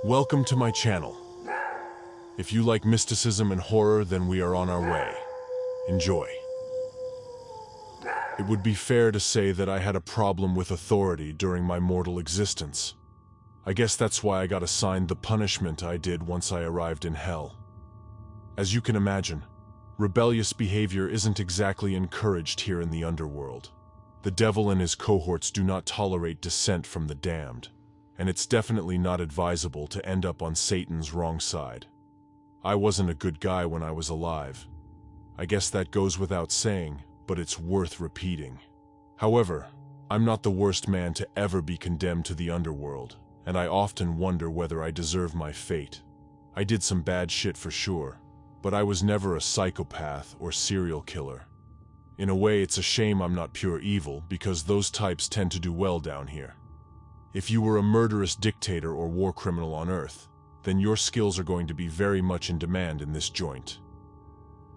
Welcome to my channel. If you like mysticism and horror, then we are on our way. Enjoy. It would be fair to say that I had a problem with authority during my mortal existence. I guess that's why I got assigned the punishment I did once I arrived in hell. As you can imagine, rebellious behavior isn't exactly encouraged here in the underworld. The devil and his cohorts do not tolerate dissent from the damned, and it's definitely not advisable to end up on Satan's wrong side. I wasn't a good guy when I was alive. I guess that goes without saying, but it's worth repeating. However, I'm not the worst man to ever be condemned to the underworld, and I often wonder whether I deserve my fate. I did some bad shit for sure, but I was never a psychopath or serial killer. In a way, it's a shame I'm not pure evil, because those types tend to do well down here. If you were a murderous dictator or war criminal on Earth, then your skills are going to be very much in demand in this joint.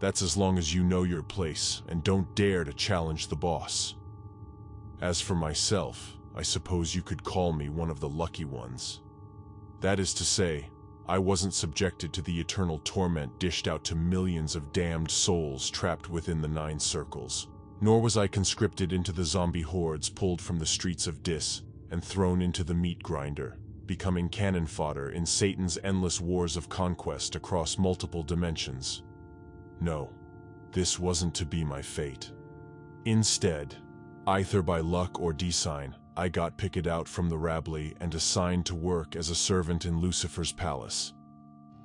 That's as long as you know your place and don't dare to challenge the boss. As for myself, I suppose you could call me one of the lucky ones. That is to say, I wasn't subjected to the eternal torment dished out to millions of damned souls trapped within the 9 circles, nor was I conscripted into the zombie hordes pulled from the streets of Dis and thrown into the meat grinder, becoming cannon fodder in Satan's endless wars of conquest across multiple dimensions. No, this wasn't to be my fate. Instead, either by luck or design, I got picked out from the Rabble and assigned to work as a servant in Lucifer's palace,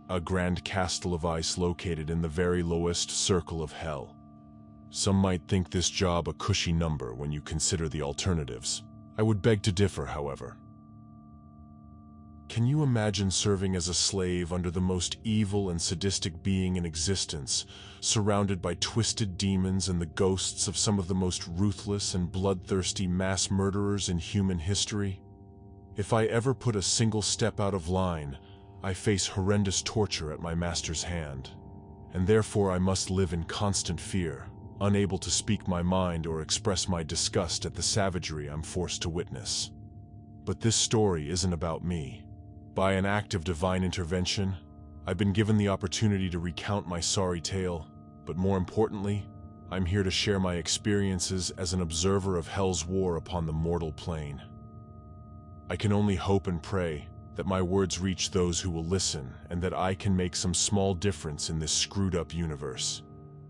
a grand castle of ice located in the very lowest circle of hell. Some might think this job a cushy number when you consider the alternatives. I would beg to differ, however. Can you imagine serving as a slave under the most evil and sadistic being in existence, surrounded by twisted demons and the ghosts of some of the most ruthless and bloodthirsty mass murderers in human history? If I ever put a single step out of line, I face horrendous torture at my master's hand, and therefore I must live in constant fear, unable to speak my mind or express my disgust at the savagery I'm forced to witness. But this story isn't about me. By an act of divine intervention, I've been given the opportunity to recount my sorry tale, but more importantly, I'm here to share my experiences as an observer of hell's war upon the mortal plane. I can only hope and pray that my words reach those who will listen and that I can make some small difference in this screwed-up universe.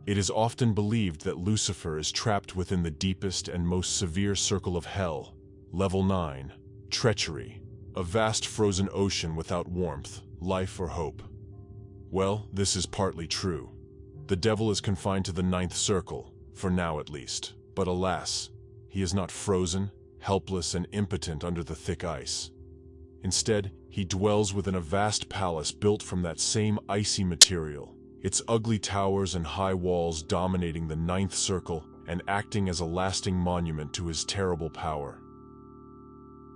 It is often believed that Lucifer is trapped within the deepest and most severe circle of hell, level 9, treachery, a vast frozen ocean without warmth, life, or hope. Well, this is partly true. The devil is confined to the 9th circle, for now at least. But alas, he is not frozen, helpless, and impotent under the thick ice. Instead, he dwells within a vast palace built from that same icy material, its ugly towers and high walls dominating the 9th circle and acting as a lasting monument to his terrible power.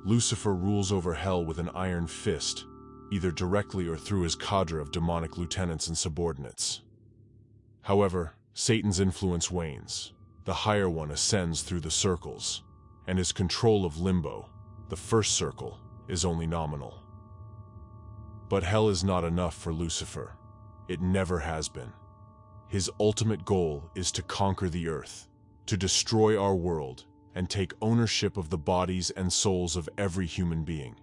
Lucifer rules over hell with an iron fist, either directly or through his cadre of demonic lieutenants and subordinates. However, Satan's influence wanes. The higher one ascends through the circles, and his control of Limbo, the 1st circle, is only nominal. But hell is not enough for Lucifer. It never has been. His ultimate goal is to conquer the earth, to destroy our world, and take ownership of the bodies and souls of every human being.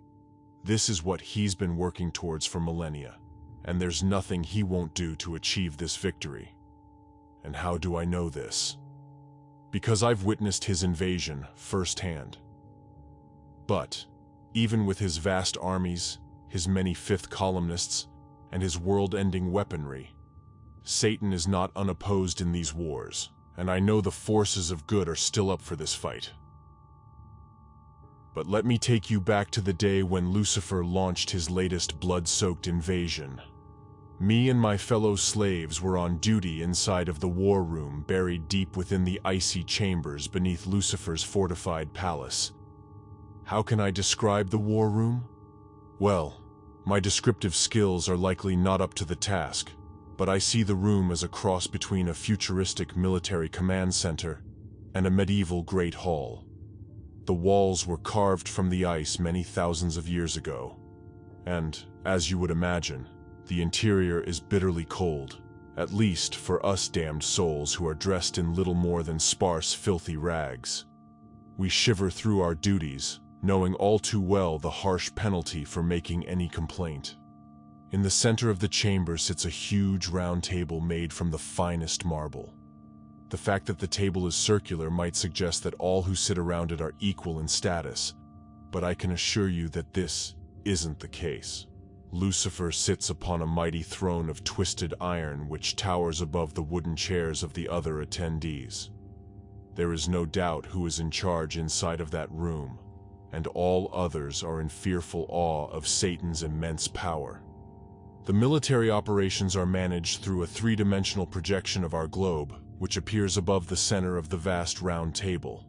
This is what he's been working towards for millennia, and there's nothing he won't do to achieve this victory. And how do I know this? Because I've witnessed his invasion firsthand. But, even with his vast armies, his many fifth columnists, and his world-ending weaponry, Satan is not unopposed in these wars, and I know the forces of good are still up for this fight. But let me take you back to the day when Lucifer launched his latest blood-soaked invasion. Me and my fellow slaves were on duty inside of the war room buried deep within the icy chambers beneath Lucifer's fortified palace. How can I describe the war room? Well, my descriptive skills are likely not up to the task, but I see the room as a cross between a futuristic military command center and a medieval great hall. The walls were carved from the ice many thousands of years ago, And, as you would imagine, the interior is bitterly cold, at least for us damned souls who are dressed in little more than sparse, filthy rags. We shiver through our duties, knowing all too well the harsh penalty for making any complaint. In the center of the chamber sits a huge round table made from the finest marble. The fact that the table is circular might suggest that all who sit around it are equal in status, but I can assure you that this isn't the case. Lucifer sits upon a mighty throne of twisted iron which towers above the wooden chairs of the other attendees. There is no doubt who is in charge inside of that room, and all others are in fearful awe of Satan's immense power. The military operations are managed through a three-dimensional projection of our globe, which appears above the center of the vast round table.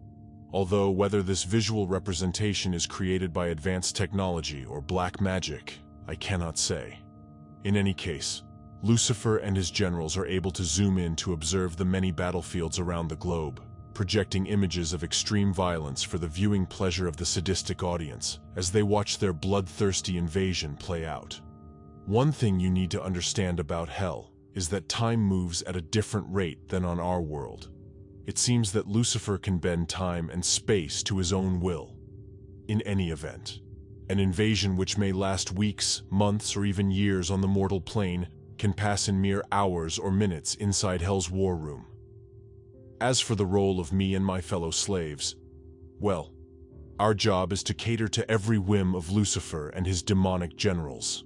Although whether this visual representation is created by advanced technology or black magic, I cannot say. In any case, Lucifer and his generals are able to zoom in to observe the many battlefields around the globe, projecting images of extreme violence for the viewing pleasure of the sadistic audience as they watch their bloodthirsty invasion play out. One thing you need to understand about hell is that time moves at a different rate than on our world. It seems that Lucifer can bend time and space to his own will. In any event, an invasion which may last weeks, months, or even years on the mortal plane can pass in mere hours or minutes inside Hell's war room. As for the role of me and my fellow slaves, well, our job is to cater to every whim of Lucifer and his demonic generals.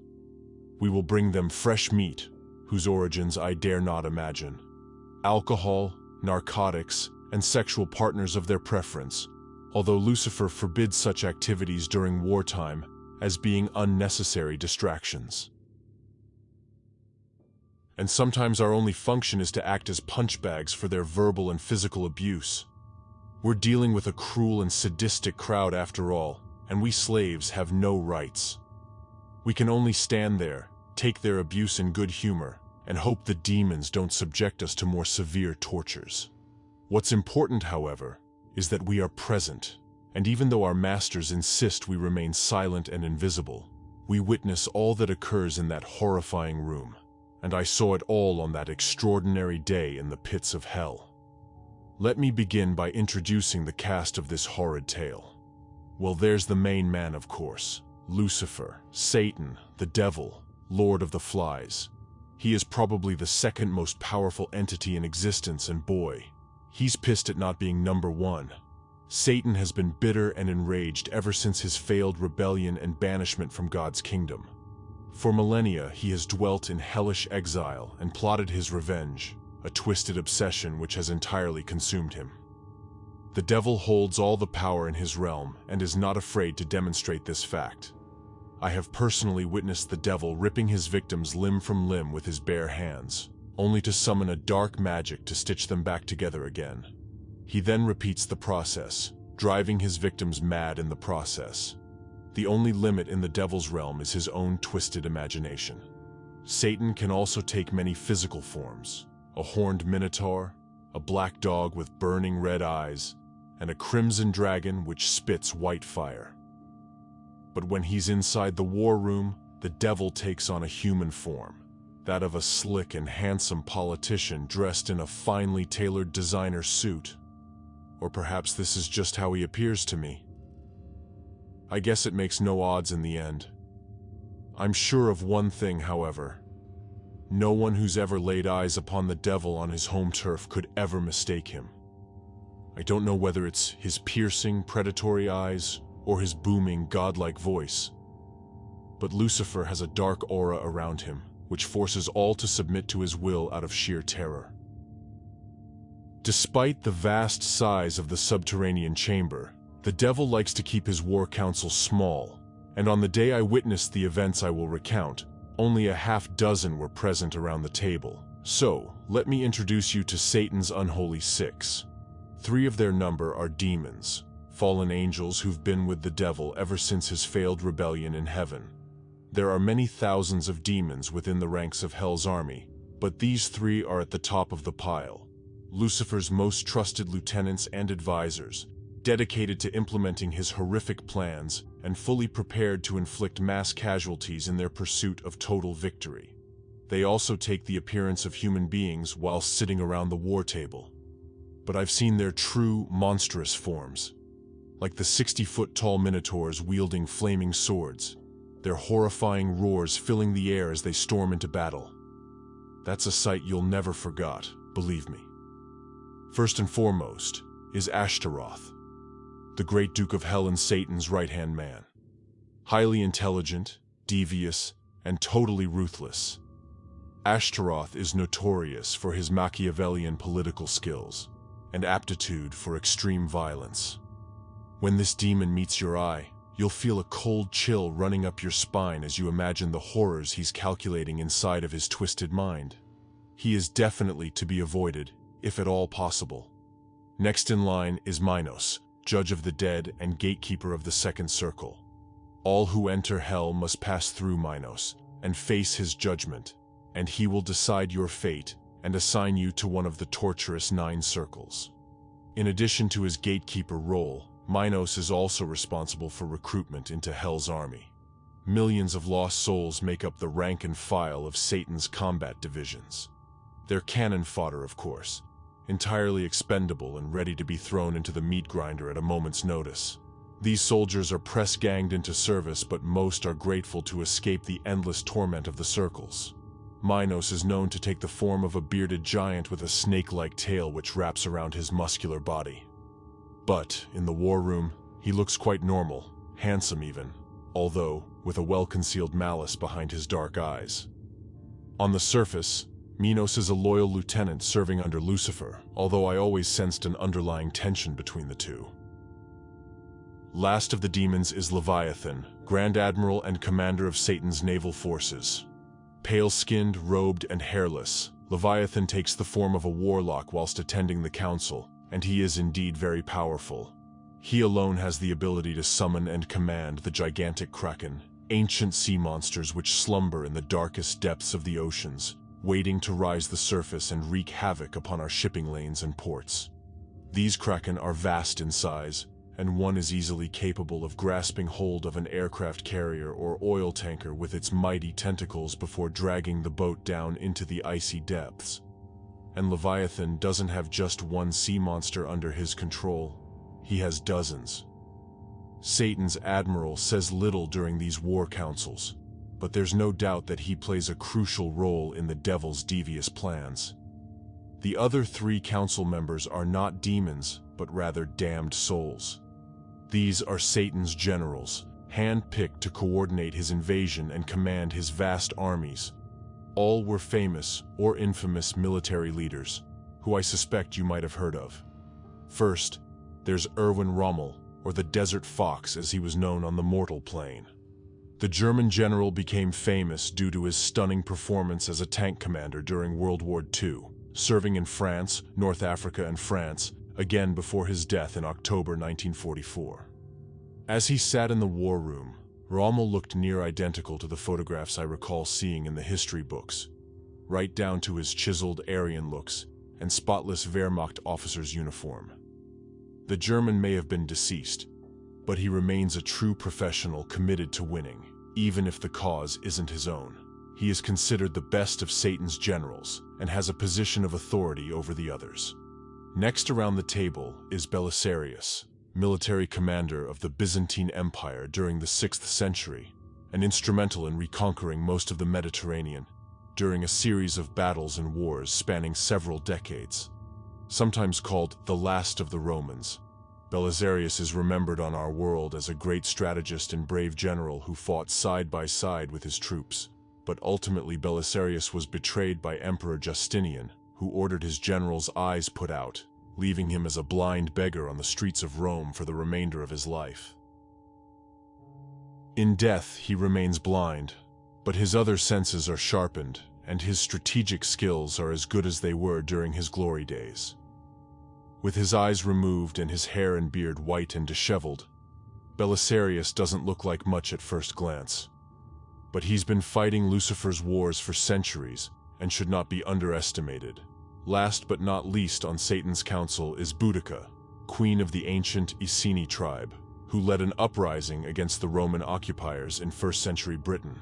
We will bring them fresh meat, whose origins I dare not imagine, alcohol, narcotics, and sexual partners of their preference, although Lucifer forbids such activities during wartime as being unnecessary distractions. And sometimes our only function is to act as punchbags for their verbal and physical abuse. We're dealing with a cruel and sadistic crowd after all, and we slaves have no rights. We can only stand there, take their abuse in good humor, and hope the demons don't subject us to more severe tortures. What's important, however, is that we are present, and even though our masters insist we remain silent and invisible, we witness all that occurs in that horrifying room, and I saw it all on that extraordinary day in the pits of hell. Let me begin by introducing the cast of this horrid tale. Well, there's the main man, of course, Lucifer, Satan, the devil, Lord of the Flies. He is probably the second most powerful entity in existence, and boy, he's pissed at not being number one. Satan has been bitter and enraged ever since his failed rebellion and banishment from God's kingdom. For millennia, he has dwelt in hellish exile and plotted his revenge, a twisted obsession which has entirely consumed him. The devil holds all the power in his realm and is not afraid to demonstrate this fact. I have personally witnessed the devil ripping his victims limb from limb with his bare hands, only to summon a dark magic to stitch them back together again. He then repeats the process, driving his victims mad in the process. The only limit in the devil's realm is his own twisted imagination. Satan can also take many physical forms: a horned minotaur, a black dog with burning red eyes, and a crimson dragon which spits white fire. But when he's inside the war room, the devil takes on a human form, that of a slick and handsome politician dressed in a finely tailored designer suit. Or perhaps this is just how he appears to me. I guess it makes no odds in the end. I'm sure of one thing, however. No one who's ever laid eyes upon the devil on his home turf could ever mistake him. I don't know whether it's his piercing, predatory eyes or his booming, godlike voice, but Lucifer has a dark aura around him, which forces all to submit to his will out of sheer terror. Despite the vast size of the subterranean chamber, the devil likes to keep his war council small, and on the day I witnessed the events I will recount, only a half-dozen were present around the table. So, let me introduce you to Satan's unholy six. 3 of their number are demons, fallen angels who've been with the devil ever since his failed rebellion in heaven. There are many thousands of demons within the ranks of Hell's army, but these 3 are at the top of the pile, Lucifer's most trusted lieutenants and advisors, dedicated to implementing his horrific plans and fully prepared to inflict mass casualties in their pursuit of total victory. They also take the appearance of human beings while sitting around the war table. But I've seen their true, monstrous forms, like the 60-foot-tall minotaurs wielding flaming swords, their horrifying roars filling the air as they storm into battle. That's a sight you'll never forget, believe me. First and foremost is Ashtaroth, the great Duke of Hell and Satan's right-hand man. Highly intelligent, devious, and totally ruthless, Ashtaroth is notorious for his Machiavellian political skills and aptitude for extreme violence. When this demon meets your eye, you'll feel a cold chill running up your spine as you imagine the horrors he's calculating inside of his twisted mind. He is definitely to be avoided, if at all possible. Next in line is Minos, Judge of the Dead and Gatekeeper of the Second Circle. All who enter Hell must pass through Minos and face his judgment, and he will decide your fate and assign you to one of the torturous 9 circles. In addition to his gatekeeper role, Minos is also responsible for recruitment into Hell's army. Millions of lost souls make up the rank and file of Satan's combat divisions. They're cannon fodder, of course, entirely expendable and ready to be thrown into the meat grinder at a moment's notice. These soldiers are press-ganged into service, but most are grateful to escape the endless torment of the circles. Minos is known to take the form of a bearded giant with a snake-like tail which wraps around his muscular body. But, in the war room, he looks quite normal, handsome even, although with a well-concealed malice behind his dark eyes. On the surface, Minos is a loyal lieutenant serving under Lucifer, although I always sensed an underlying tension between the two. Last of the demons is Leviathan, Grand Admiral and commander of Satan's naval forces. Pale-skinned, robed, and hairless, Leviathan takes the form of a warlock whilst attending the council, and he is indeed very powerful. He alone has the ability to summon and command the gigantic Kraken, ancient sea monsters which slumber in the darkest depths of the oceans, waiting to rise the surface and wreak havoc upon our shipping lanes and ports. These Kraken are vast in size, and one is easily capable of grasping hold of an aircraft carrier or oil tanker with its mighty tentacles before dragging the boat down into the icy depths. And Leviathan doesn't have just one sea monster under his control, he has dozens. Satan's admiral says little during these war councils, but there's no doubt that he plays a crucial role in the devil's devious plans. The other 3 council members are not demons, but rather damned souls. These are Satan's generals, hand-picked to coordinate his invasion and command his vast armies. All were famous or infamous military leaders, who I suspect you might have heard of. First, there's Erwin Rommel, or the Desert Fox as he was known on the mortal plane. The German general became famous due to his stunning performance as a tank commander during World War II, serving in France, North Africa, and France, again before his death in October 1944. As he sat in the war room, Rommel looked near identical to the photographs I recall seeing in the history books, right down to his chiseled Aryan looks and spotless Wehrmacht officer's uniform. The German may have been deceased, but he remains a true professional committed to winning, even if the cause isn't his own. He is considered the best of Satan's generals and has a position of authority over the others. Next around the table is Belisarius, military commander of the Byzantine Empire during the 6th century, and instrumental in reconquering most of the Mediterranean during a series of battles and wars spanning several decades. Sometimes called the last of the Romans, Belisarius is remembered on our world as a great strategist and brave general who fought side by side with his troops. But ultimately Belisarius was betrayed by Emperor Justinian, who ordered his general's eyes put out, leaving him as a blind beggar on the streets of Rome for the remainder of his life. In death, he remains blind, but his other senses are sharpened, and his strategic skills are as good as they were during his glory days. With his eyes removed and his hair and beard white and disheveled, Belisarius doesn't look like much at first glance. But he's been fighting Lucifer's wars for centuries and should not be underestimated. Last but not least on Satan's council is Boudica, queen of the ancient Iceni tribe, who led an uprising against the Roman occupiers in 1st century Britain.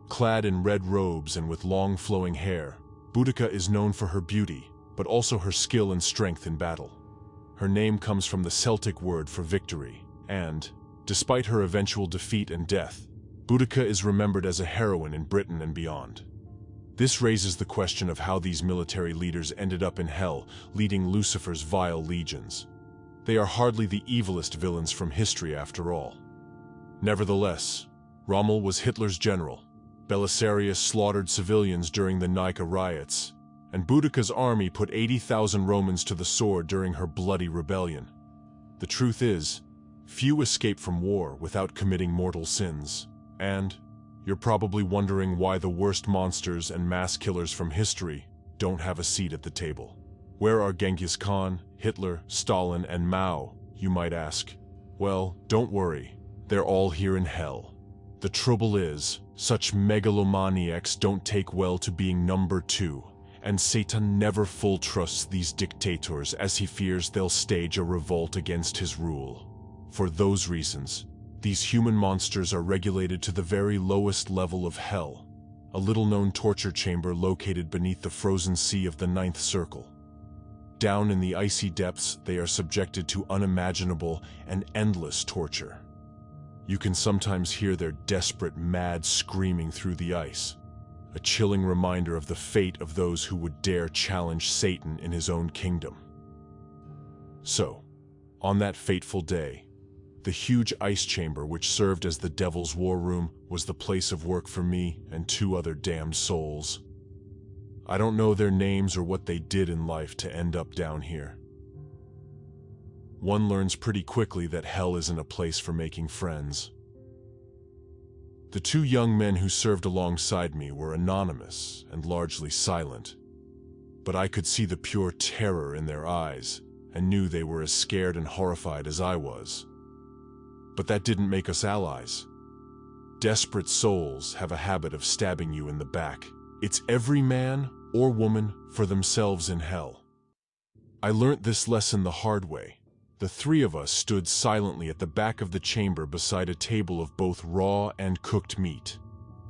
Clad in red robes and with long flowing hair, Boudica is known for her beauty, but also her skill and strength in battle. Her name comes from the Celtic word for victory, and, despite her eventual defeat and death, Boudica is remembered as a heroine in Britain and beyond. This raises the question of how these military leaders ended up in hell, leading Lucifer's vile legions. They are hardly the evilest villains from history after all. Nevertheless, Rommel was Hitler's general, Belisarius slaughtered civilians during the Nika riots, and Boudica's army put 80,000 Romans to the sword during her bloody rebellion. The truth is, few escape from war without committing mortal sins, and you're probably wondering why the worst monsters and mass killers from history don't have a seat at the table. Where are Genghis Khan, Hitler, Stalin, and Mao, you might ask? Well, don't worry, they're all here in hell. The trouble is, such megalomaniacs don't take well to being number two, and Satan never full trusts these dictators as he fears they'll stage a revolt against his rule. For those reasons, these human monsters are regulated to the very lowest level of hell, a little-known torture chamber located beneath the frozen sea of the Ninth Circle. Down in the icy depths, they are subjected to unimaginable and endless torture. You can sometimes hear their desperate, mad screaming through the ice, a chilling reminder of the fate of those who would dare challenge Satan in his own kingdom. So, on that fateful day, the huge ice chamber which served as the devil's war room was the place of work for me and 2 other damned souls. I don't know their names or what they did in life to end up down here. One learns pretty quickly that hell isn't a place for making friends. The 2 young men who served alongside me were anonymous and largely silent, but I could see the pure terror in their eyes and knew they were as scared and horrified as I was. But that didn't make us allies. Desperate souls have a habit of stabbing you in the back. It's every man or woman for themselves in hell. I learnt this lesson the hard way. The 3 of us stood silently at the back of the chamber beside a table of both raw and cooked meat,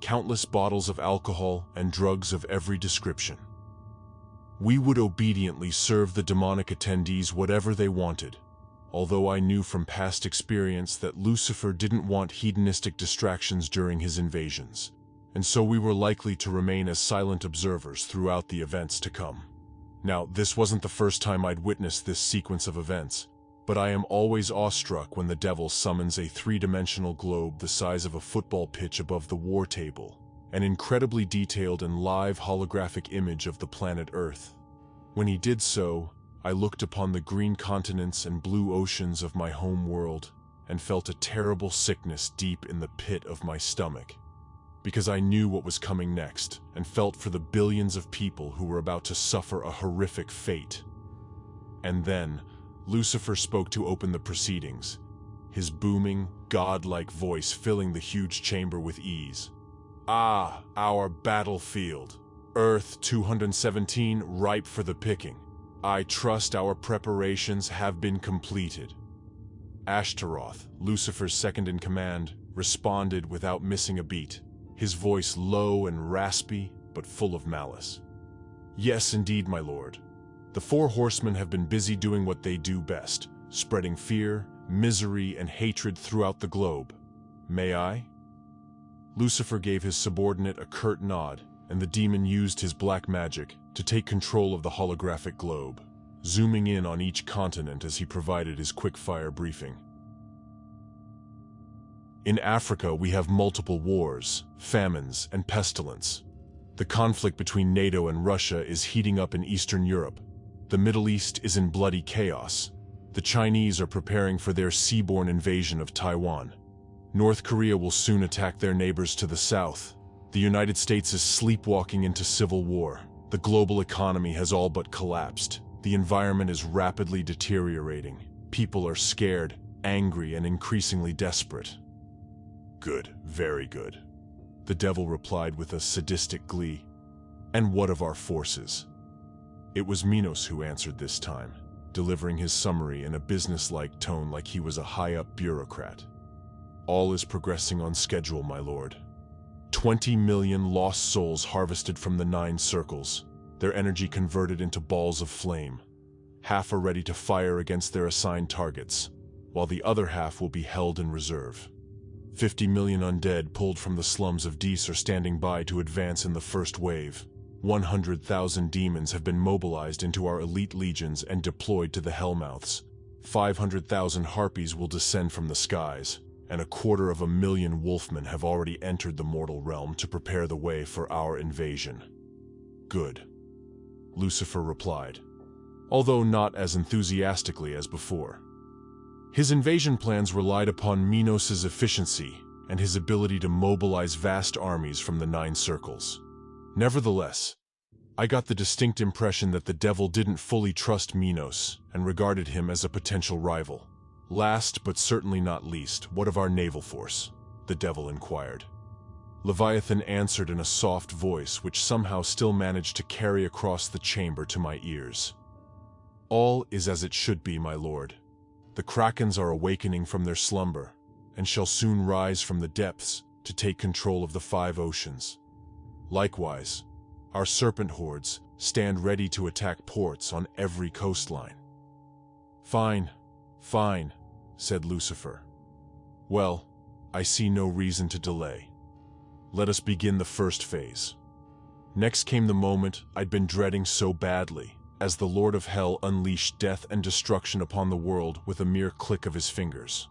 countless bottles of alcohol and drugs of every description. We would obediently serve the demonic attendees whatever they wanted, although I knew from past experience that Lucifer didn't want hedonistic distractions during his invasions, and so we were likely to remain as silent observers throughout the events to come. Now, this wasn't the first time I'd witnessed this sequence of events, but I am always awestruck when the devil summons a 3-dimensional globe the size of a football pitch above the war table, an incredibly detailed and live holographic image of the planet Earth. When he did so, I looked upon the green continents and blue oceans of my home world and felt a terrible sickness deep in the pit of my stomach, because I knew what was coming next and felt for the billions of people who were about to suffer a horrific fate. And then, Lucifer spoke to open the proceedings, his booming, godlike voice filling the huge chamber with ease. Ah, our battlefield, Earth 217 ripe for the picking. I trust our preparations have been completed. Ashtaroth, Lucifer's second-in-command, responded without missing a beat, his voice low and raspy, but full of malice. Yes, indeed, my lord. The 4 horsemen have been busy doing what they do best, spreading fear, misery, and hatred throughout the globe. May I? Lucifer gave his subordinate a curt nod, and the demon used his black magic to take control of the holographic globe, zooming in on each continent as he provided his quick-fire briefing. In Africa, we have multiple wars, famines, and pestilence. The conflict between NATO and Russia is heating up in Eastern Europe. The Middle East is in bloody chaos. The Chinese are preparing for their seaborne invasion of Taiwan. North Korea will soon attack their neighbors to the south. The United States is sleepwalking into civil war. The global economy has all but collapsed. The environment is rapidly deteriorating. People are scared, angry, and increasingly desperate. Good, very good. The devil replied with a sadistic glee. And what of our forces? It was Minos who answered this time. delivering his summary in a businesslike tone like he was a high-up bureaucrat. All is progressing on schedule, my lord. 20 million lost souls harvested from the 9 circles, their energy converted into balls of flame. Half are ready to fire against their assigned targets, while the other half will be held in reserve. 50 million undead pulled from the slums of Dis are standing by to advance in the first wave. 100,000 demons have been mobilized into our elite legions and deployed to the Hellmouths. 500,000 harpies will descend from the skies, and 250,000 wolfmen have already entered the mortal realm to prepare the way for our invasion. Good, Lucifer replied, although not as enthusiastically as before. His invasion plans relied upon Minos' efficiency and his ability to mobilize vast armies from the 9 circles. Nevertheless, I got the distinct impression that the devil didn't fully trust Minos and regarded him as a potential rival. Last but certainly not least, what of our naval force? The devil inquired. Leviathan answered in a soft voice which somehow still managed to carry across the chamber to my ears. All is as it should be, my lord. The Krakens are awakening from their slumber, and shall soon rise from the depths to take control of the 5 oceans. Likewise, our serpent hordes stand ready to attack ports on every coastline. Fine, fine, said Lucifer. Well, I see no reason to delay. Let us begin the first phase. Next came the moment I'd been dreading so badly, as the Lord of Hell unleashed death and destruction upon the world with a mere click of his fingers.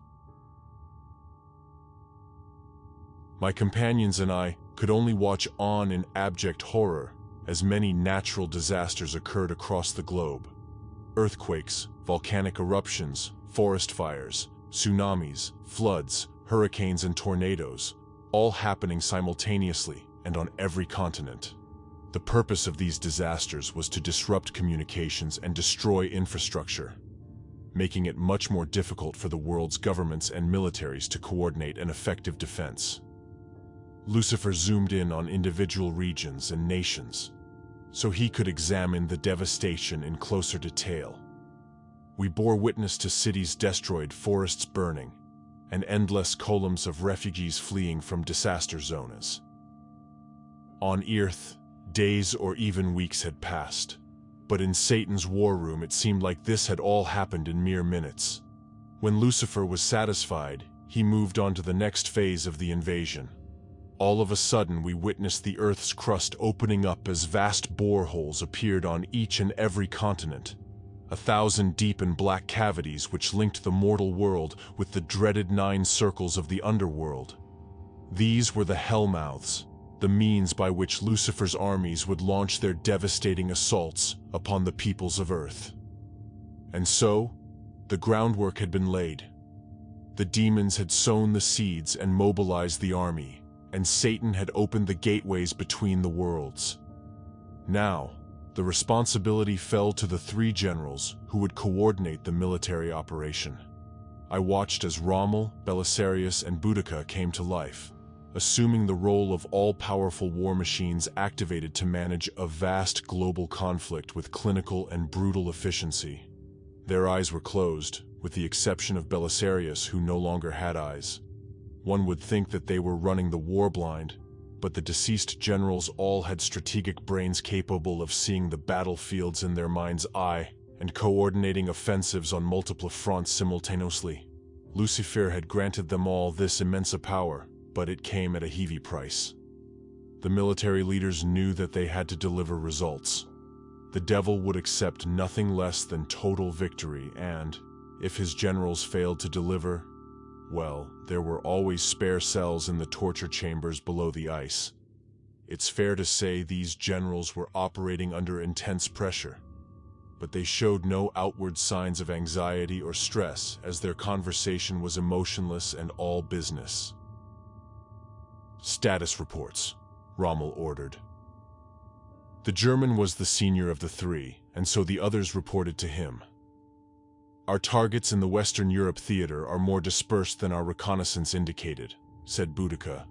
My companions and I could only watch on in abject horror as many natural disasters occurred across the globe. Earthquakes, volcanic eruptions, forest fires, tsunamis, floods, hurricanes and tornadoes, all happening simultaneously and on every continent. The purpose of these disasters was to disrupt communications and destroy infrastructure, making it much more difficult for the world's governments and militaries to coordinate an effective defense. Lucifer zoomed in on individual regions and nations, so he could examine the devastation in closer detail. We bore witness to cities destroyed, forests burning, and endless columns of refugees fleeing from disaster zones. On Earth, days or even weeks had passed, but in Satan's war room it seemed like this had all happened in mere minutes. When Lucifer was satisfied, he moved on to the next phase of the invasion. All of a sudden, we witnessed the Earth's crust opening up as vast boreholes appeared on each and every continent. 1,000 deep and black cavities which linked the mortal world with the dreaded 9 circles of the underworld. These were the Hellmouths, the means by which Lucifer's armies would launch their devastating assaults upon the peoples of Earth. And so, the groundwork had been laid. The demons had sown the seeds and mobilized the army, and Satan had opened the gateways between the worlds. Now, the responsibility fell to the 3 generals who would coordinate the military operation. I watched as Rommel, Belisarius, and Boudica came to life, assuming the role of all-powerful war machines activated to manage a vast global conflict with clinical and brutal efficiency. Their eyes were closed, with the exception of Belisarius, who no longer had eyes. One would think that they were running the war blind, but the deceased generals all had strategic brains capable of seeing the battlefields in their mind's eye and coordinating offensives on multiple fronts simultaneously. Lucifer had granted them all this immense power, but it came at a heavy price. The military leaders knew that they had to deliver results. The devil would accept nothing less than total victory, and, if his generals failed to deliver, well, there were always spare cells in the torture chambers below the ice. It's fair to say these generals were operating under intense pressure, but they showed no outward signs of anxiety or stress as their conversation was emotionless and all business. Status reports, Rommel ordered. The German was the senior of the 3, and so the others reported to him. Our targets in the Western Europe theater are more dispersed than our reconnaissance indicated, said Boudica.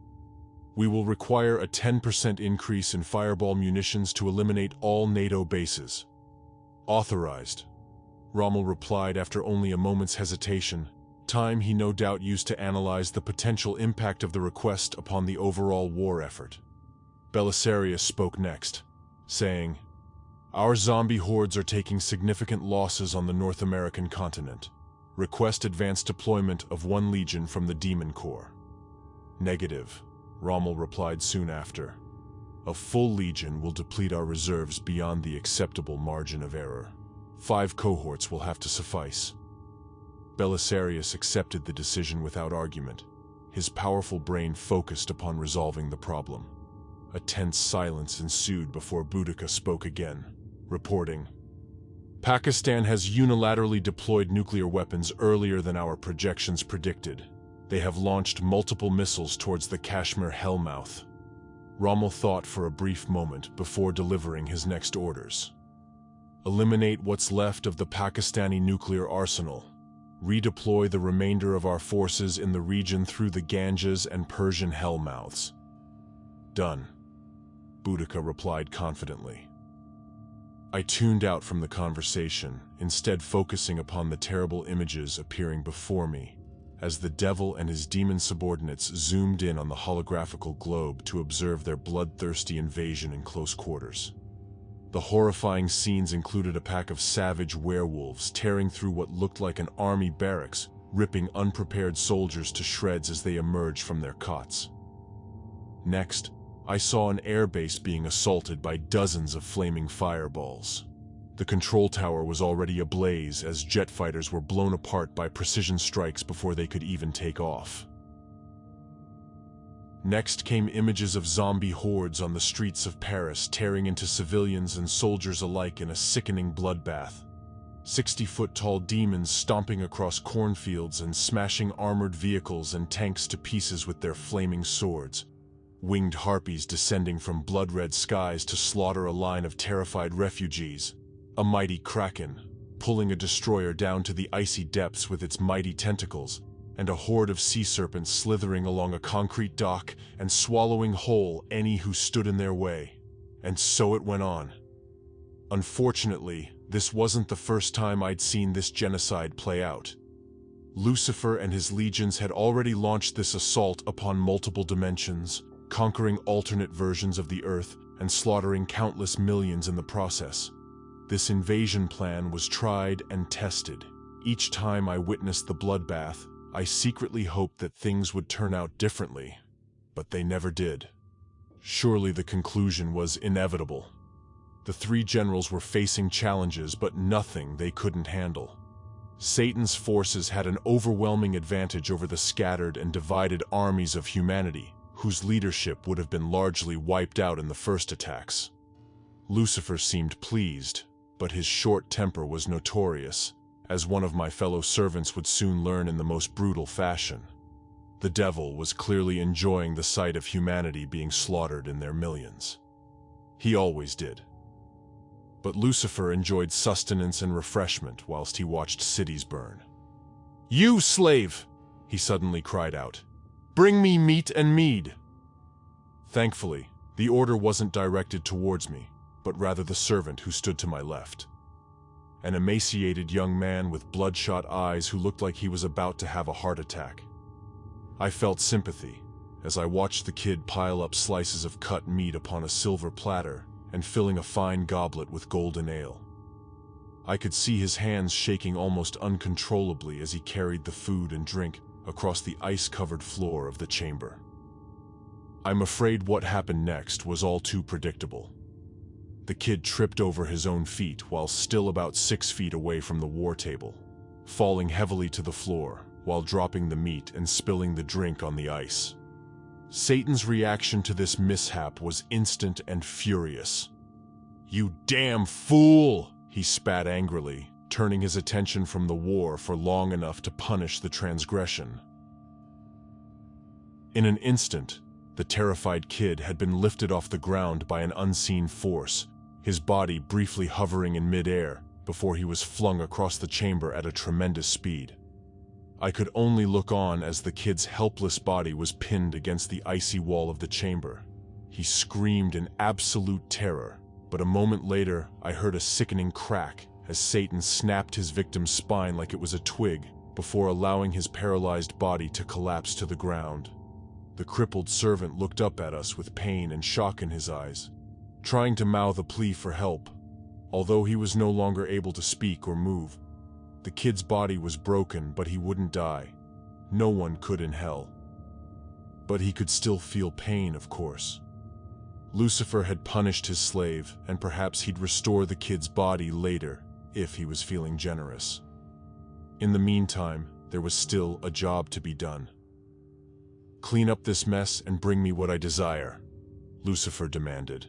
We will require a 10% increase in fireball munitions to eliminate all NATO bases. Authorized, Rommel replied after only a moment's hesitation, time he no doubt used to analyze the potential impact of the request upon the overall war effort. Belisarius spoke next, saying, "Our zombie hordes are taking significant losses on the North American continent. Request advanced deployment of 1 legion from the Demon Corps." "Negative," Rommel replied soon after. "A full legion will deplete our reserves beyond the acceptable margin of error. 5 cohorts will have to suffice." Belisarius accepted the decision without argument, his powerful brain focused upon resolving the problem. A tense silence ensued before Boudica spoke again, reporting, "Pakistan has unilaterally deployed nuclear weapons earlier than our projections predicted. They have launched multiple missiles towards the Kashmir Hellmouth." Rommel thought for a brief moment before delivering his next orders. "Eliminate what's left of the Pakistani nuclear arsenal. Redeploy the remainder of our forces in the region through the Ganges and Persian hellmouths." "Done," Boudica replied confidently. I tuned out from the conversation, instead focusing upon the terrible images appearing before me, as the devil and his demon subordinates zoomed in on the holographical globe to observe their bloodthirsty invasion in close quarters. The horrifying scenes included a pack of savage werewolves tearing through what looked like an army barracks, ripping unprepared soldiers to shreds as they emerged from their cots. Next, I saw an airbase being assaulted by dozens of flaming fireballs. The control tower was already ablaze as jet fighters were blown apart by precision strikes before they could even take off. Next came images of zombie hordes on the streets of Paris tearing into civilians and soldiers alike in a sickening bloodbath. 60-foot-tall demons stomping across cornfields and smashing armored vehicles and tanks to pieces with their flaming swords. Winged harpies descending from blood-red skies to slaughter a line of terrified refugees. A mighty kraken, pulling a destroyer down to the icy depths with its mighty tentacles, and a horde of sea serpents slithering along a concrete dock and swallowing whole any who stood in their way. And so it went on. Unfortunately, this wasn't the first time I'd seen this genocide play out. Lucifer and his legions had already launched this assault upon multiple dimensions, conquering alternate versions of the Earth and slaughtering countless millions in the process. This invasion plan was tried and tested. Each time I witnessed the bloodbath, I secretly hoped that things would turn out differently, but they never did. Surely the conclusion was inevitable. The 3 generals were facing challenges, but nothing they couldn't handle. Satan's forces had an overwhelming advantage over the scattered and divided armies of humanity, whose leadership would have been largely wiped out in the first attacks. Lucifer seemed pleased, but his short temper was notorious, as one of my fellow servants would soon learn in the most brutal fashion. The devil was clearly enjoying the sight of humanity being slaughtered in their millions. He always did. But Lucifer enjoyed sustenance and refreshment whilst he watched cities burn. "You slave!" he suddenly cried out. "Bring me meat and mead!" Thankfully, the order wasn't directed towards me, but rather the servant who stood to my left. An emaciated young man with bloodshot eyes who looked like he was about to have a heart attack. I felt sympathy as I watched the kid pile up slices of cut meat upon a silver platter and filling a fine goblet with golden ale. I could see his hands shaking almost uncontrollably as he carried the food and drink across the ice-covered floor of the chamber. I'm afraid what happened next was all too predictable. The kid tripped over his own feet while still about 6 feet away from the war table, falling heavily to the floor while dropping the meat and spilling the drink on the ice. Satan's reaction to this mishap was instant and furious. "You damn fool!" he spat angrily, turning his attention from the war for long enough to punish the transgression. In an instant, the terrified kid had been lifted off the ground by an unseen force, his body briefly hovering in mid-air before he was flung across the chamber at a tremendous speed. I could only look on as the kid's helpless body was pinned against the icy wall of the chamber. He screamed in absolute terror, but a moment later I heard a sickening crack as Satan snapped his victim's spine like it was a twig before allowing his paralyzed body to collapse to the ground. The crippled servant looked up at us with pain and shock in his eyes, trying to mouth a plea for help, although he was no longer able to speak or move. The kid's body was broken, but he wouldn't die. No one could in hell. But he could still feel pain, of course. Lucifer had punished his slave, and perhaps he'd restore the kid's body later, if he was feeling generous. In the meantime, there was still a job to be done. "Clean up this mess and bring me what I desire," Lucifer demanded.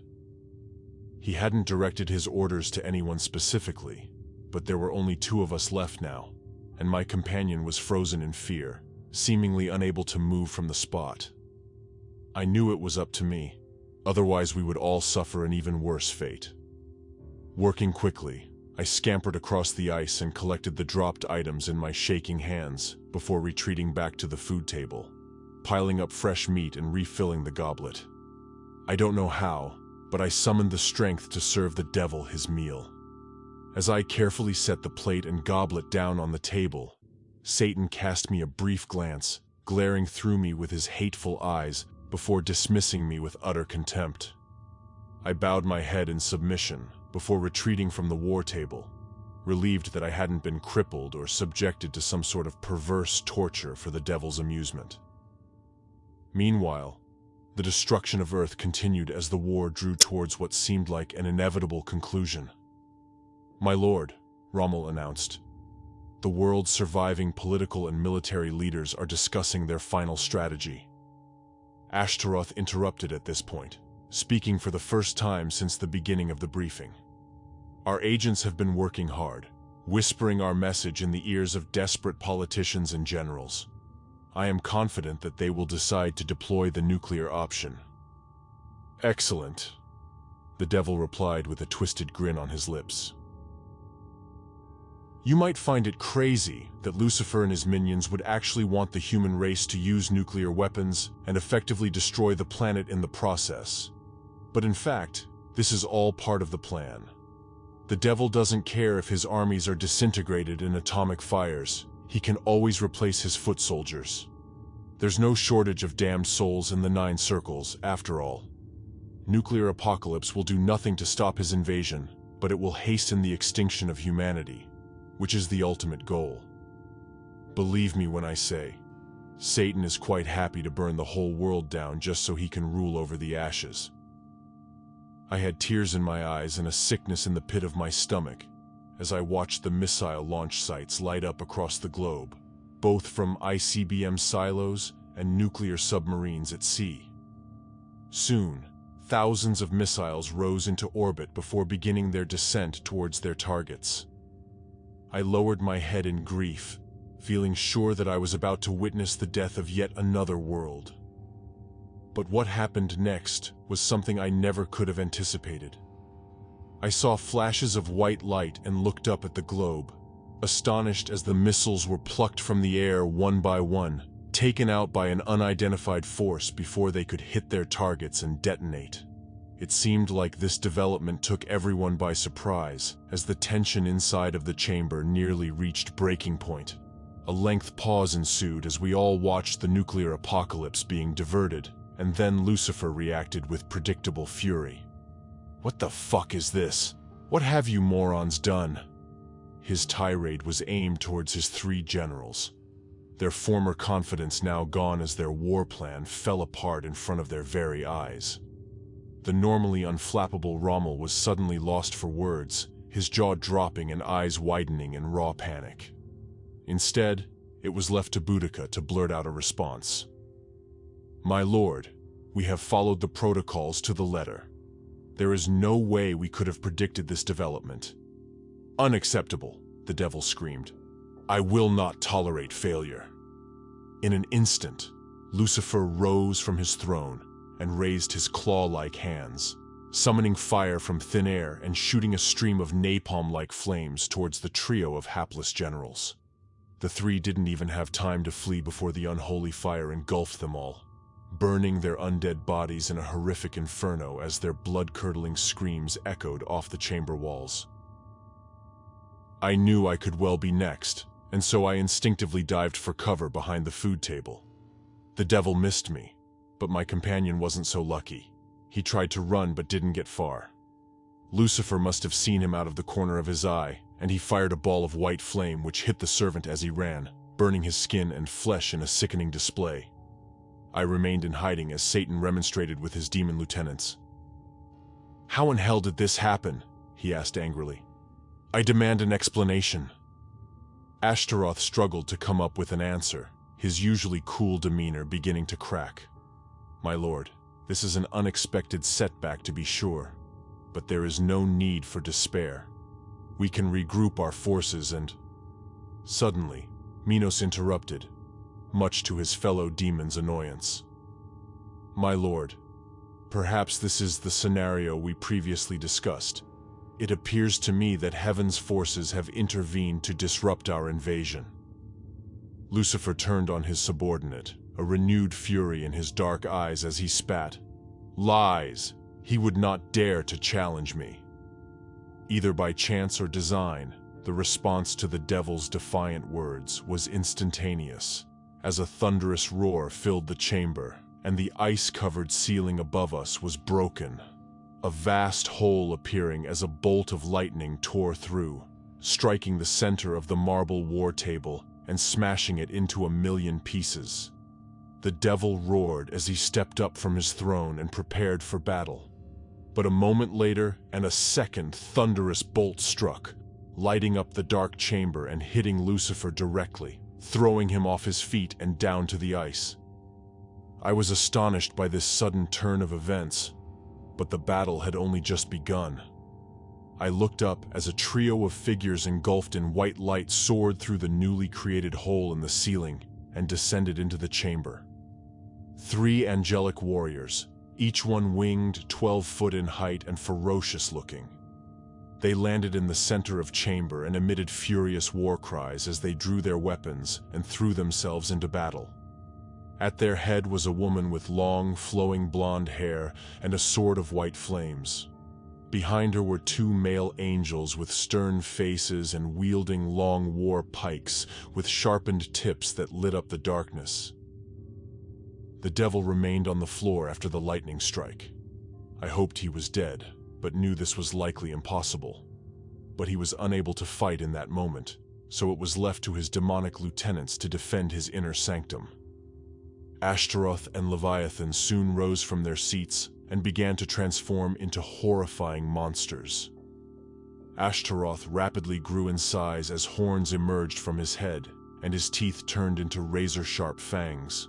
He hadn't directed his orders to anyone specifically, but there were only two of us left now, and my companion was frozen in fear, seemingly unable to move from the spot. I knew it was up to me, otherwise we would all suffer an even worse fate. Working quickly, I scampered across the ice and collected the dropped items in my shaking hands before retreating back to the food table, piling up fresh meat and refilling the goblet. I don't know how, but I summoned the strength to serve the devil his meal. As I carefully set the plate and goblet down on the table, Satan cast me a brief glance, glaring through me with his hateful eyes before dismissing me with utter contempt. I bowed my head in submission before retreating from the war table, relieved that I hadn't been crippled or subjected to some sort of perverse torture for the devil's amusement. Meanwhile, the destruction of Earth continued as the war drew towards what seemed like an inevitable conclusion. "My lord," Rommel announced, "the world's surviving political and military leaders are discussing their final strategy." Ashtaroth interrupted at this point, speaking for the first time since the beginning of the briefing. "Our agents have been working hard, whispering our message in the ears of desperate politicians and generals. I am confident that they will decide to deploy the nuclear option." "Excellent," the devil replied with a twisted grin on his lips. "You might find it crazy that Lucifer and his minions would actually want the human race to use nuclear weapons and effectively destroy the planet in the process. But in fact, this is all part of the plan. The devil doesn't care if his armies are disintegrated in atomic fires. He can always replace his foot soldiers. There's no shortage of damned souls in the Nine Circles, after all. Nuclear apocalypse will do nothing to stop his invasion, but it will hasten the extinction of humanity, which is the ultimate goal. Believe me when I say, Satan is quite happy to burn the whole world down just so he can rule over the ashes." I had tears in my eyes and a sickness in the pit of my stomach as I watched the missile launch sites light up across the globe, both from ICBM silos and nuclear submarines at sea. Soon, thousands of missiles rose into orbit before beginning their descent towards their targets. I lowered my head in grief, feeling sure that I was about to witness the death of yet another world. But what happened next was something I never could have anticipated. I saw flashes of white light and looked up at the globe, astonished as the missiles were plucked from the air one by one, taken out by an unidentified force before they could hit their targets and detonate. It seemed like this development took everyone by surprise, as the tension inside of the chamber nearly reached breaking point. A length pause ensued as we all watched the nuclear apocalypse being diverted, and then Lucifer reacted with predictable fury. "What the fuck is this? What have you morons done?" His tirade was aimed towards his three generals, their former confidence now gone as their war plan fell apart in front of their very eyes. The normally unflappable Rommel was suddenly lost for words, his jaw dropping and eyes widening in raw panic. Instead, it was left to Boudica to blurt out a response. "My lord, we have followed the protocols to the letter. There is no way we could have predicted this development." "Unacceptable," the devil screamed. "I will not tolerate failure." In an instant, Lucifer rose from his throne and raised his claw-like hands, summoning fire from thin air and shooting a stream of napalm-like flames towards the trio of hapless generals. The three didn't even have time to flee before the unholy fire engulfed them all, burning their undead bodies in a horrific inferno as their blood-curdling screams echoed off the chamber walls. I knew I could well be next, and so I instinctively dived for cover behind the food table. The devil missed me, but my companion wasn't so lucky. He tried to run but didn't get far. Lucifer must have seen him out of the corner of his eye, and he fired a ball of white flame which hit the servant as he ran, burning his skin and flesh in a sickening display. I remained in hiding as Satan remonstrated with his demon lieutenants. "How in hell did this happen?" he asked angrily. "I demand an explanation." Ashtaroth struggled to come up with an answer, his usually cool demeanor beginning to crack. "My lord, this is an unexpected setback to be sure, but there is no need for despair. We can regroup our forces and—" Suddenly, Minos interrupted, much to his fellow demon's annoyance. "My lord, perhaps this is the scenario we previously discussed. It appears to me that heaven's forces have intervened to disrupt our invasion." Lucifer turned on his subordinate, a renewed fury in his dark eyes as he spat. "Lies! He would not dare to challenge me." Either by chance or design, the response to the devil's defiant words was instantaneous, as a thunderous roar filled the chamber, and the ice-covered ceiling above us was broken, a vast hole appearing as a bolt of lightning tore through, striking the center of the marble war table and smashing it into a million pieces. The devil roared as he stepped up from his throne and prepared for battle. But a moment later, and a second thunderous bolt struck, lighting up the dark chamber and hitting Lucifer directly, throwing him off his feet and down to the ice. I was astonished by this sudden turn of events, but the battle had only just begun. I looked up as a trio of figures engulfed in white light soared through the newly created hole in the ceiling and descended into the chamber. 3 angelic warriors, each one winged, 12 foot in height and ferocious looking. They landed in the center of chamber and emitted furious war cries as they drew their weapons and threw themselves into battle. At their head was a woman with long, flowing blonde hair and a sword of white flames. Behind her were 2 male angels with stern faces and wielding long war pikes with sharpened tips that lit up the darkness. The devil remained on the floor after the lightning strike. I hoped he was dead, but knew this was likely impossible. But he was unable to fight in that moment, so it was left to his demonic lieutenants to defend his inner sanctum. Ashtaroth and Leviathan soon rose from their seats and began to transform into horrifying monsters. Ashtaroth rapidly grew in size as horns emerged from his head, and his teeth turned into razor-sharp fangs.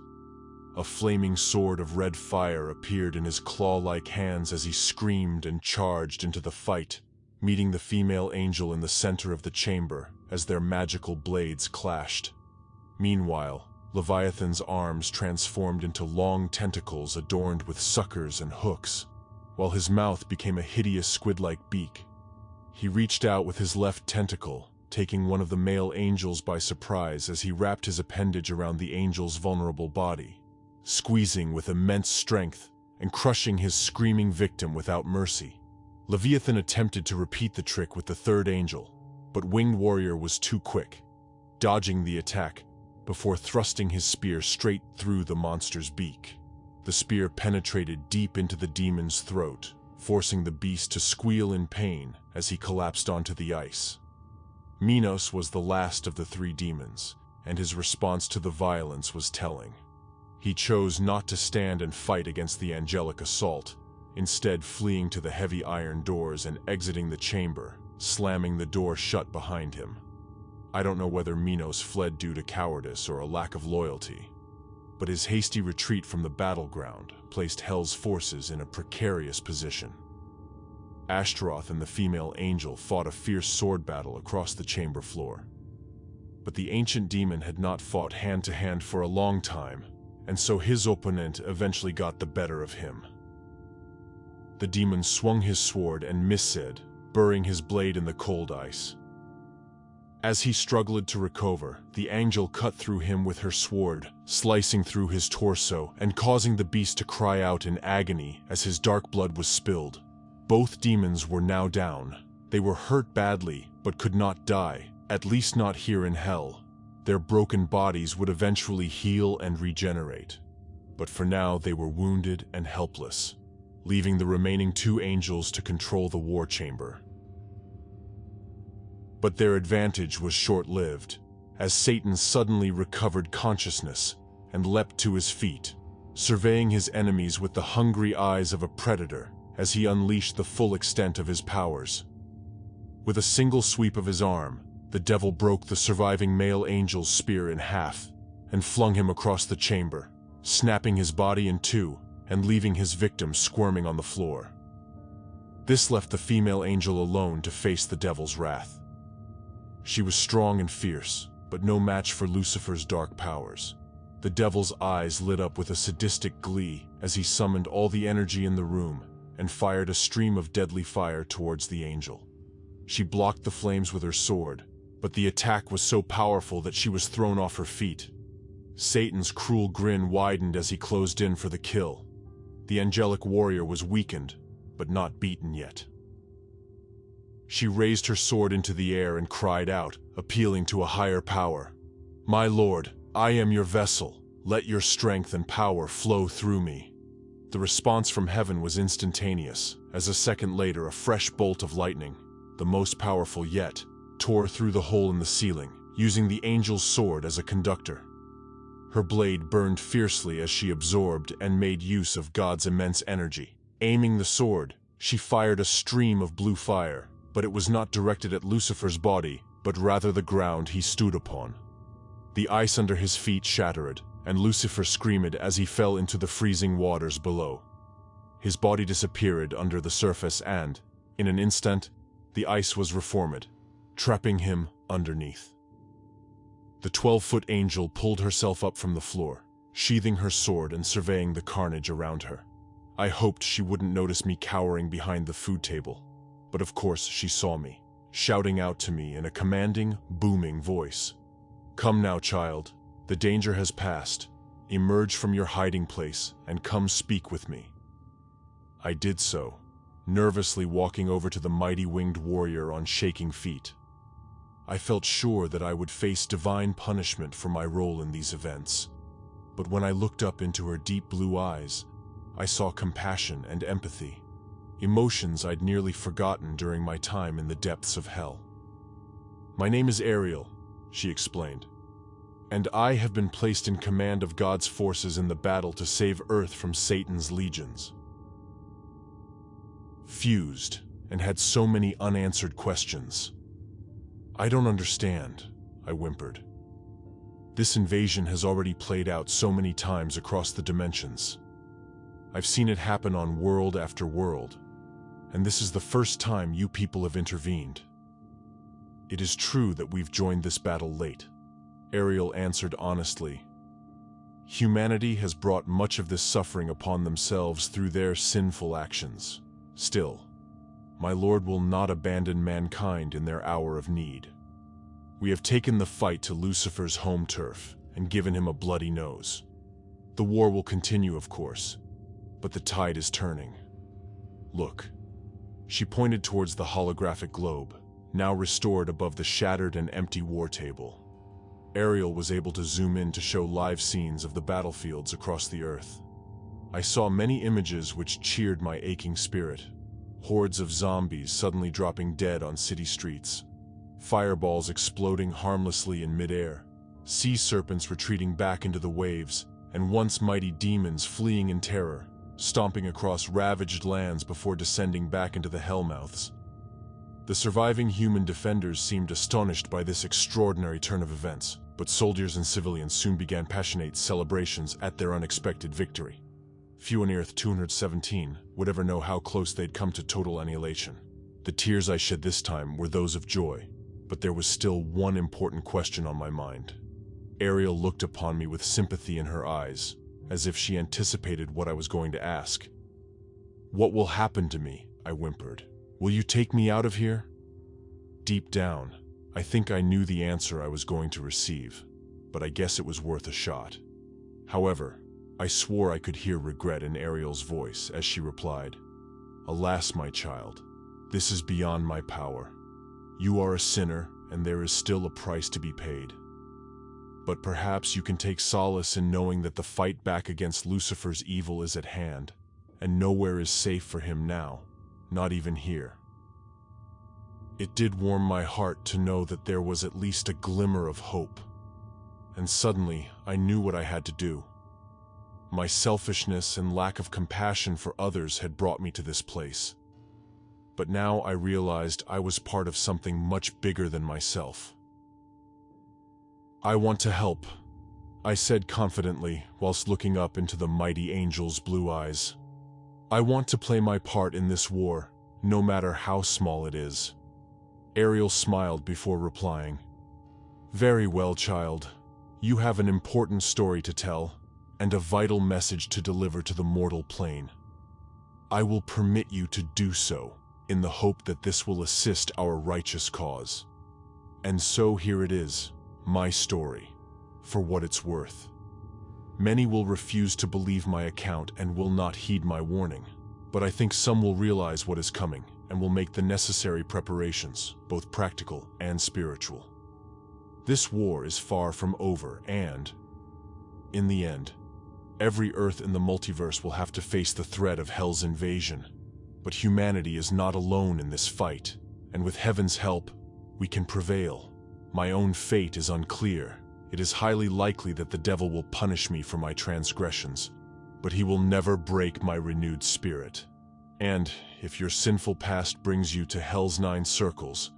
A flaming sword of red fire appeared in his claw-like hands as he screamed and charged into the fight, meeting the female angel in the center of the chamber as their magical blades clashed. Meanwhile, Leviathan's arms transformed into long tentacles adorned with suckers and hooks, while his mouth became a hideous squid-like beak. He reached out with his left tentacle, taking one of the male angels by surprise as he wrapped his appendage around the angel's vulnerable body, squeezing with immense strength and crushing his screaming victim without mercy. Leviathan attempted to repeat the trick with the third angel, but Winged Warrior was too quick, dodging the attack before thrusting his spear straight through the monster's beak. The spear penetrated deep into the demon's throat, forcing the beast to squeal in pain as he collapsed onto the ice. Minos was the last of the 3 demons, and his response to the violence was telling. He chose not to stand and fight against the angelic assault, instead fleeing to the heavy iron doors and exiting the chamber, slamming the door shut behind him. I don't know whether Minos fled due to cowardice or a lack of loyalty, but his hasty retreat from the battleground placed Hell's forces in a precarious position. Ashtaroth and the female angel fought a fierce sword battle across the chamber floor. But the ancient demon had not fought hand-to-hand for a long time, and so his opponent eventually got the better of him. The demon swung his sword and missed, burying his blade in the cold ice. As he struggled to recover, the angel cut through him with her sword, slicing through his torso and causing the beast to cry out in agony as his dark blood was spilled. Both demons were now down. They were hurt badly, but could not die, at least not here in hell. Their broken bodies would eventually heal and regenerate. But for now they were wounded and helpless, leaving the remaining 2 angels to control the war chamber. But their advantage was short-lived, as Satan suddenly recovered consciousness and leapt to his feet, surveying his enemies with the hungry eyes of a predator as he unleashed the full extent of his powers. With a single sweep of his arm, the devil broke the surviving male angel's spear in half and flung him across the chamber, snapping his body in 2 and leaving his victim squirming on the floor. This left the female angel alone to face the devil's wrath. She was strong and fierce, but no match for Lucifer's dark powers. The devil's eyes lit up with a sadistic glee as he summoned all the energy in the room and fired a stream of deadly fire towards the angel. She blocked the flames with her sword, but the attack was so powerful that she was thrown off her feet. Satan's cruel grin widened as he closed in for the kill. The angelic warrior was weakened, but not beaten yet. She raised her sword into the air and cried out, appealing to a higher power. "My lord, I am your vessel. Let your strength and power flow through me." The response from heaven was instantaneous, as a second later a fresh bolt of lightning, the most powerful yet, tore through the hole in the ceiling, using the angel's sword as a conductor. Her blade burned fiercely as she absorbed and made use of God's immense energy. Aiming the sword, she fired a stream of blue fire, but it was not directed at Lucifer's body, but rather the ground he stood upon. The ice under his feet shattered, and Lucifer screamed as he fell into the freezing waters below. His body disappeared under the surface and, in an instant, the ice was reformed, trapping him underneath. The 12-foot angel pulled herself up from the floor, sheathing her sword and surveying the carnage around her. I hoped she wouldn't notice me cowering behind the food table, but of course she saw me, shouting out to me in a commanding, booming voice. "Come now, child. The danger has passed. Emerge from your hiding place and come speak with me." I did so, nervously walking over to the mighty winged warrior on shaking feet. I felt sure that I would face divine punishment for my role in these events, but when I looked up into her deep blue eyes, I saw compassion and empathy, emotions I'd nearly forgotten during my time in the depths of hell. "My name is Ariel," she explained, "and I have been placed in command of God's forces in the battle to save Earth from Satan's legions." Fused, and had so many unanswered questions. "I don't understand," I whimpered. "This invasion has already played out so many times across the dimensions. I've seen it happen on world after world, and this is the first time you people have intervened." "It is true that we've joined this battle late," Ariel answered honestly. "Humanity has brought much of this suffering upon themselves through their sinful actions. Still, my Lord will not abandon mankind in their hour of need. We have taken the fight to Lucifer's home turf and given him a bloody nose. The war will continue, of course, but the tide is turning. Look." She pointed towards the holographic globe, now restored above the shattered and empty war table. Ariel was able to zoom in to show live scenes of the battlefields across the Earth. I saw many images which cheered my aching spirit. Hordes of zombies suddenly dropping dead on city streets, fireballs exploding harmlessly in midair, sea serpents retreating back into the waves, and once mighty demons fleeing in terror, stomping across ravaged lands before descending back into the hellmouths. The surviving human defenders seemed astonished by this extraordinary turn of events, but soldiers and civilians soon began passionate celebrations at their unexpected victory. Few on Earth 217 would ever know how close they'd come to total annihilation. The tears I shed this time were those of joy, but there was still one important question on my mind. Ariel looked upon me with sympathy in her eyes, as if she anticipated what I was going to ask. "What will happen to me?" I whimpered. "Will you take me out of here?" Deep down, I think I knew the answer I was going to receive, but I guess it was worth a shot. However, I swore I could hear regret in Ariel's voice as she replied, "Alas, my child, this is beyond my power. You are a sinner, and there is still a price to be paid. But perhaps you can take solace in knowing that the fight back against Lucifer's evil is at hand, and nowhere is safe for him now, not even here. It did warm my heart to know that there was at least a glimmer of hope. And suddenly, I knew what I had to do. My selfishness and lack of compassion for others had brought me to this place. But now I realized I was part of something much bigger than myself. "I want to help," I said confidently whilst looking up into the mighty angel's blue eyes. "I want to play my part in this war, no matter how small it is." Ariel smiled before replying. "Very well, child. You have an important story to tell, and a vital message to deliver to the mortal plane. I will permit you to do so, in the hope that this will assist our righteous cause. And so here it is, my story, for what it's worth. Many will refuse to believe my account and will not heed my warning, but I think some will realize what is coming and will make the necessary preparations, both practical and spiritual. This war is far from over and, in the end, every Earth in the multiverse will have to face the threat of Hell's invasion. But humanity is not alone in this fight, and with Heaven's help, we can prevail. My own fate is unclear. It is highly likely that the devil will punish me for my transgressions, but he will never break my renewed spirit. And if your sinful past brings you to Hell's 9 circles,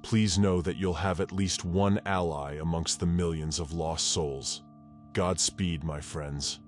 please know that you'll have at least one ally amongst the millions of lost souls. Godspeed, my friends.